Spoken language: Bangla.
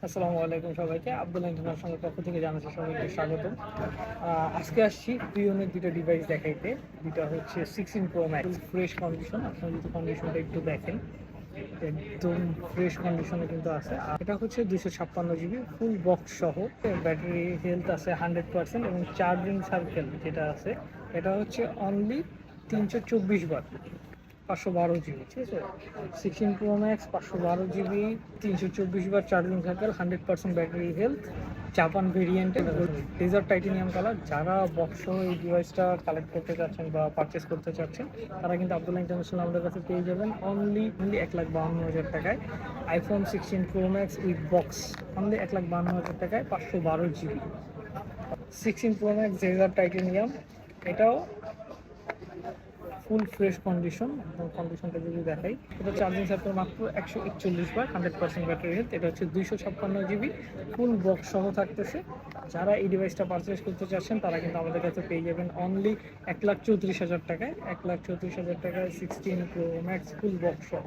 আসসালামু আলাইকুম সবাইকে। আব্দুল ইন্টারন্যাশনাল পক্ষ থেকে জানাচ্ছি সবাইকে স্বাগতম। আজকে আসছি প্রিয়নের দুটো ডিভাইস দেখাইতে। দুটা হচ্ছে 16 Pro Max, ফ্রেশ কন্ডিশন। আপনারা যদি কন্ডিশনটা একটু দেখেন, একদম ফ্রেশ কন্ডিশনে কিন্তু আছে। আর এটা হচ্ছে 256 GB ফুল বক্স সহ, ব্যাটারি হেলথ আছে 100% এবং চার্জিং সার্কেল যেটা আছে এটা হচ্ছে অনলি 324 ওয়াট, 512 GB। ঠিক আছে, 16 Pro Max, 512 GB, 324 watt charging cycle, 100% battery health, Japan ভেরিয়েন্টের ডেজার্ট টাইটেনিয়াম কালার। যারা বক্স এই ডিভাইসটা কালেক্ট করতে চাচ্ছেন বা পারচেস করতে চাচ্ছেন তারা কিন্তু আব্দুল্লাহ ইন্টারন্যাশনাল আমাদের কাছে পেয়ে যাবেন অনলি 1,52,000 টাকায়। iPhone 16 Pro Max with box only 1,52,000 টাকায়, 512 GB। 16 Pro Max dessert titanium, এটাও ফুল ফ্রেশ কন্ডিশন। কন্ডিশনটা যদি দেখাই, এটা চার্জিং সার্কেল মাত্র 141 ওয়াট, 100% ব্যাটারি হেলথ। এটা হচ্ছে 256 GB ফুল বক্স সহ থাকতেছে। যারা এই ডিভাইসটা পারচেস করতে চাচ্ছেন তারা কিন্তু আমাদের কাছে পেয়ে যাবেন অনলি 1,34,000 টাকায়। 1,34,000 টাকায় 16 Pro Max ফুল বক্স সহ।